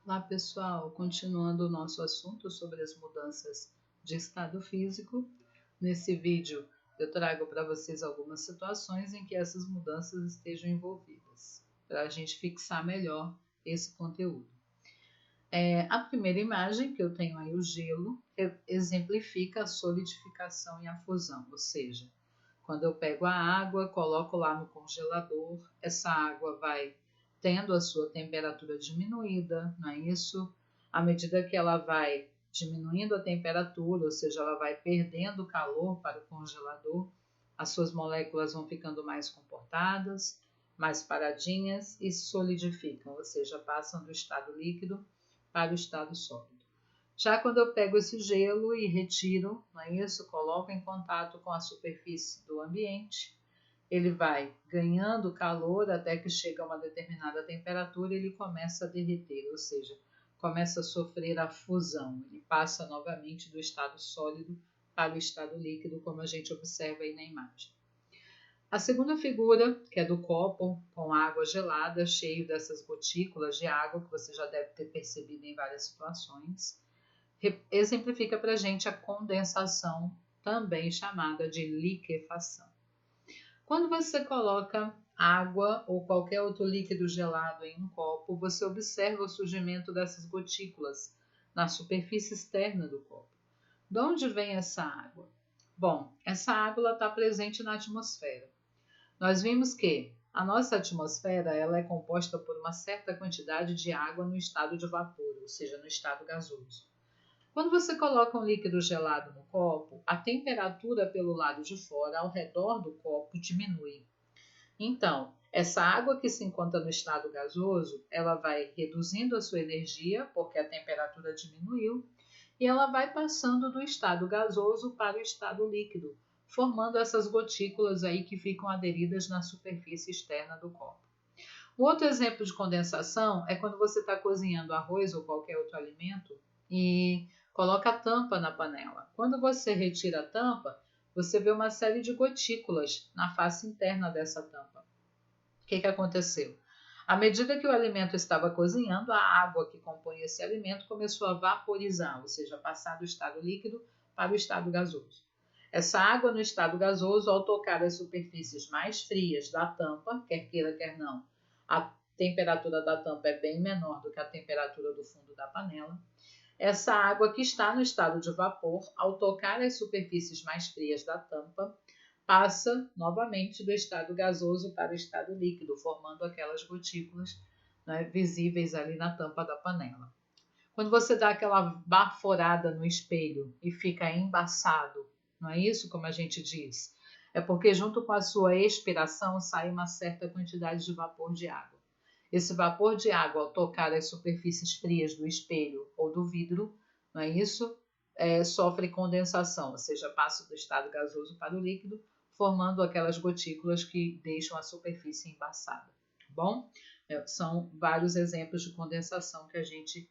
Olá pessoal, continuando o nosso assunto sobre as mudanças de estado físico, nesse vídeo eu trago para vocês algumas situações em que essas mudanças estejam envolvidas, para a gente fixar melhor esse conteúdo. A primeira imagem que eu tenho aí, o gelo, exemplifica a solidificação e a fusão, ou seja, quando eu pego a água, coloco lá no congelador, essa água vai tendo a sua temperatura diminuída, não é isso? À medida que ela vai diminuindo a temperatura, ou seja, ela vai perdendo calor para o congelador, as suas moléculas vão ficando mais comportadas, mais paradinhas e solidificam, ou seja, passam do estado líquido para o estado sólido. Já quando eu pego esse gelo e retiro, não é isso? Coloco em contato com a superfície do ambiente, ele vai ganhando calor até que chega a uma determinada temperatura e ele começa a derreter, ou seja, começa a sofrer a fusão. Ele passa novamente do estado sólido para o estado líquido, como a gente observa aí na imagem. A segunda figura, que é do copo com água gelada, cheio dessas gotículas de água, que você já deve ter percebido em várias situações, exemplifica para a gente a condensação, também chamada de liquefação. Quando você coloca água ou qualquer outro líquido gelado em um copo, você observa o surgimento dessas gotículas na superfície externa do copo. De onde vem essa água? Bom, essa água está presente na atmosfera. Nós vimos que a nossa atmosfera ela é composta por uma certa quantidade de água no estado de vapor, ou seja, no estado gasoso. Quando você coloca um líquido gelado no copo, a temperatura pelo lado de fora, ao redor do copo, diminui. Então, essa água que se encontra no estado gasoso, ela vai reduzindo a sua energia, porque a temperatura diminuiu, e ela vai passando do estado gasoso para o estado líquido, formando essas gotículas aí que ficam aderidas na superfície externa do copo. Um outro exemplo de condensação é quando você está cozinhando arroz ou qualquer outro alimento e coloca a tampa na panela. Quando você retira a tampa, você vê uma série de gotículas na face interna dessa tampa. O que aconteceu? À medida que o alimento estava cozinhando, a água que compõe esse alimento começou a vaporizar, ou seja, passar do estado líquido para o estado gasoso. Essa água no estado gasoso, ao tocar as superfícies mais frias da tampa, quer queira, quer não, a temperatura da tampa é bem menor do que a temperatura do fundo da panela. Essa água que está no estado de vapor, ao tocar as superfícies mais frias da tampa, passa novamente do estado gasoso para o estado líquido, formando aquelas gotículas, né, visíveis ali na tampa da panela. Quando você dá aquela baforada no espelho e fica embaçado, não é isso como a gente diz? É porque junto com a sua expiração sai uma certa quantidade de vapor de água. Esse vapor de água, ao tocar as superfícies frias do espelho ou do vidro, não é isso? Sofre condensação, ou seja, passa do estado gasoso para o líquido, formando aquelas gotículas que deixam a superfície embaçada. Bom, são vários exemplos de condensação que a gente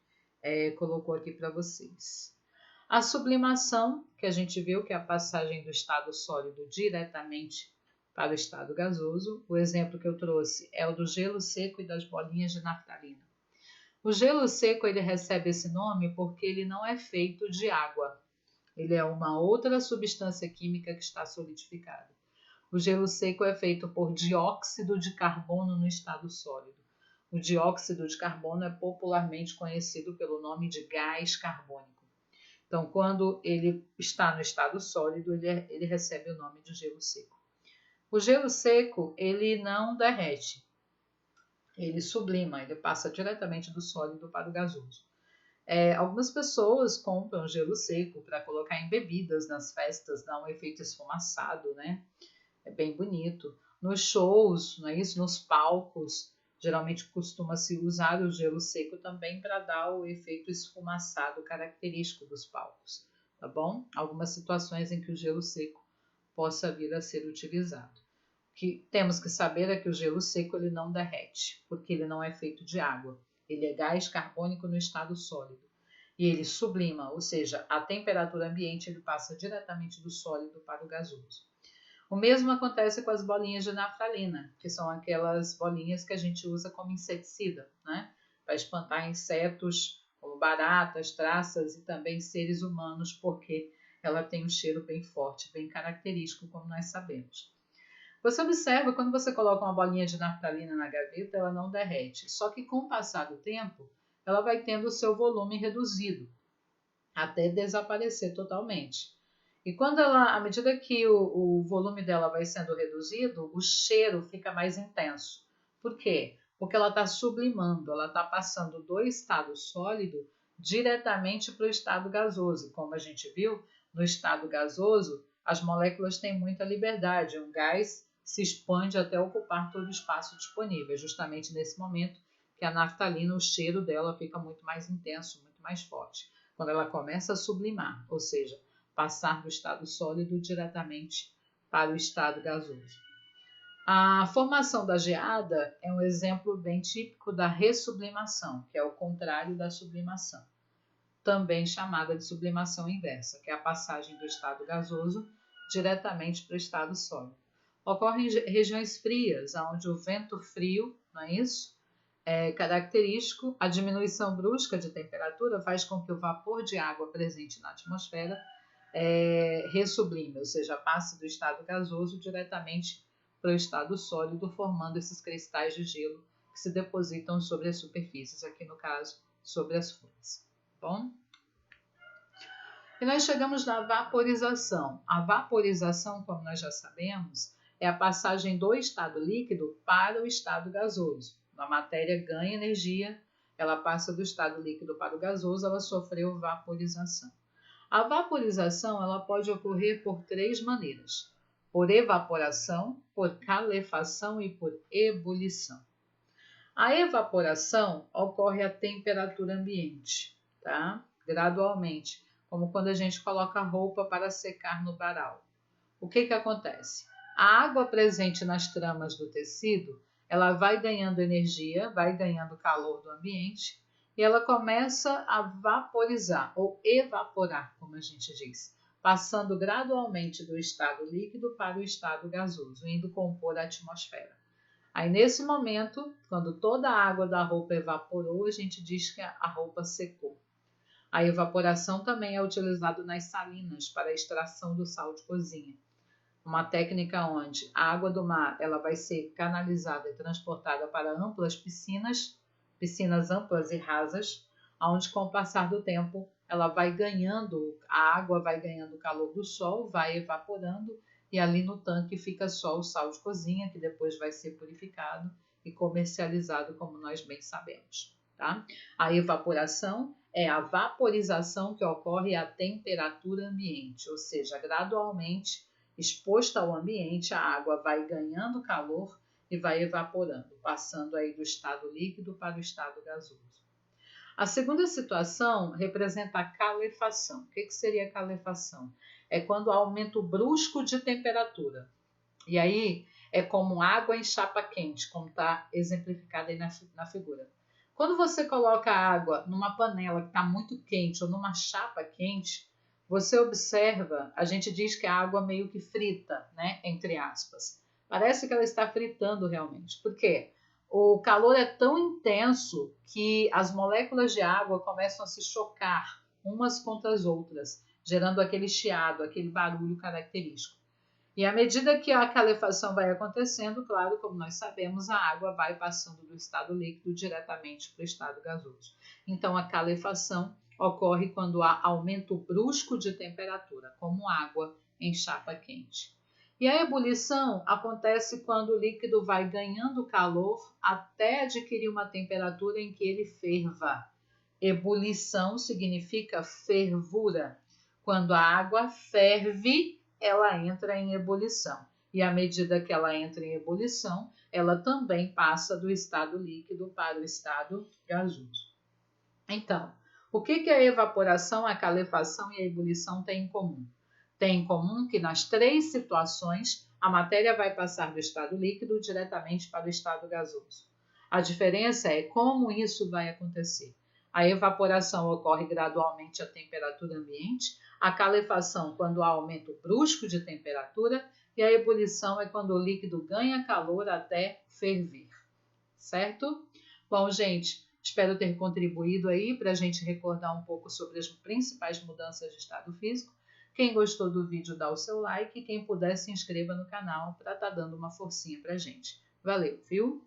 colocou aqui para vocês. A sublimação, que a gente viu que é a passagem do estado sólido diretamente para o estado gasoso. O exemplo que eu trouxe é o do gelo seco e das bolinhas de naftalina. O gelo seco ele recebe esse nome porque ele não é feito de água. Ele é uma outra substância química que está solidificada. O gelo seco é feito por dióxido de carbono no estado sólido. O dióxido de carbono é popularmente conhecido pelo nome de gás carbônico. Então, quando ele está no estado sólido, ele recebe o nome de gelo seco. O gelo seco, ele não derrete, ele sublima, ele passa diretamente do sólido para o gasoso. Algumas pessoas compram gelo seco para colocar em bebidas nas festas, dá um efeito esfumaçado, né? É bem bonito. Nos shows, não é isso? Nos palcos, geralmente costuma-se usar o gelo seco também para dar o efeito esfumaçado característico dos palcos, tá bom? Algumas situações em que o gelo seco possa vir a ser utilizado. O que temos que saber é que o gelo seco ele não derrete, porque ele não é feito de água. Ele é gás carbônico no estado sólido. E ele sublima, ou seja, a temperatura ambiente ele passa diretamente do sólido para o gasoso. O mesmo acontece com as bolinhas de naftalina, que são aquelas bolinhas que a gente usa como inseticida, né? para espantar insetos como baratas, traças e também seres humanos, porque ela tem um cheiro bem forte, bem característico, como nós sabemos. Você observa, quando você coloca uma bolinha de naftalina na gaveta, ela não derrete. Só que com o passar do tempo, ela vai tendo o seu volume reduzido, até desaparecer totalmente. E quando ela, à medida que o volume dela vai sendo reduzido, o cheiro fica mais intenso. Por quê? Porque ela está sublimando, ela está passando do estado sólido diretamente para o estado gasoso. Como a gente viu, no estado gasoso, as moléculas têm muita liberdade. Um gás se expande até ocupar todo o espaço disponível. É justamente nesse momento que a naftalina, o cheiro dela fica muito mais intenso, muito mais forte. Quando ela começa a sublimar, ou seja, passar do estado sólido diretamente para o estado gasoso. A formação da geada é um exemplo bem típico da ressublimação, que é o contrário da sublimação, também chamada de sublimação inversa, que é a passagem do estado gasoso diretamente para o estado sólido. Ocorre em regiões frias, onde o vento frio, não é isso? É característico. A diminuição brusca de temperatura faz com que o vapor de água presente na atmosfera ressublime, ou seja, passe do estado gasoso diretamente para o estado sólido, formando esses cristais de gelo que se depositam sobre as superfícies, aqui no caso, sobre as folhas. Bom? E nós chegamos na vaporização. A vaporização, como nós já sabemos, é a passagem do estado líquido para o estado gasoso. A matéria ganha energia, ela passa do estado líquido para o gasoso, ela sofreu vaporização. A vaporização ela pode ocorrer por três maneiras: por evaporação, por calefação e por ebulição. A evaporação ocorre a temperatura ambiente, tá? Gradualmente, como quando a gente coloca roupa para secar no varal. O que acontece? A água presente nas tramas do tecido, ela vai ganhando energia, vai ganhando calor do ambiente e ela começa a vaporizar ou evaporar, como a gente diz, passando gradualmente do estado líquido para o estado gasoso, indo compor a atmosfera. Aí, nesse momento, quando toda a água da roupa evaporou, a gente diz que a roupa secou. A evaporação também é utilizada nas salinas para a extração do sal de cozinha. Uma técnica onde a água do mar ela vai ser canalizada e transportada para amplas piscinas amplas e rasas, onde com o passar do tempo ela vai ganhando, a água vai ganhando o calor do sol, vai evaporando e ali no tanque fica só o sal de cozinha, que depois vai ser purificado e comercializado, como nós bem sabemos. Tá? A evaporação é a vaporização que ocorre à temperatura ambiente, ou seja, gradualmente, exposta ao ambiente, a água vai ganhando calor e vai evaporando, passando aí do estado líquido para o estado gasoso. A segunda situação representa a calefação. O que seria a calefação? É quando há aumento brusco de temperatura. E aí é como água em chapa quente, como está exemplificado aí na figura. Quando você coloca a água numa panela que está muito quente ou numa chapa quente, você observa, a gente diz que a água meio que frita, né? Entre aspas. Parece que ela está fritando realmente. Por quê? O calor é tão intenso que as moléculas de água começam a se chocar umas contra as outras, gerando aquele chiado, aquele barulho característico. E à medida que a calefação vai acontecendo, claro, como nós sabemos, a água vai passando do estado líquido diretamente para o estado gasoso. Então, a calefação ocorre quando há aumento brusco de temperatura, como água em chapa quente. E a ebulição acontece quando o líquido vai ganhando calor até adquirir uma temperatura em que ele ferva. Ebulição significa fervura. Quando a água ferve, ela entra em ebulição. E à medida que ela entra em ebulição, ela também passa do estado líquido para o estado gasoso. Então, o que a evaporação, a calefação e a ebulição têm em comum? Tem em comum que nas três situações a matéria vai passar do estado líquido diretamente para o estado gasoso. A diferença é como isso vai acontecer. A evaporação ocorre gradualmente à temperatura ambiente, a calefação quando há aumento brusco de temperatura e a ebulição é quando o líquido ganha calor até ferver. Certo? Bom, gente, Espero ter contribuído aí para a gente recordar um pouco sobre as principais mudanças de estado físico. Quem gostou do vídeo, dá o seu like e quem puder se inscreva no canal para estar dando uma forcinha para a gente. Valeu, viu?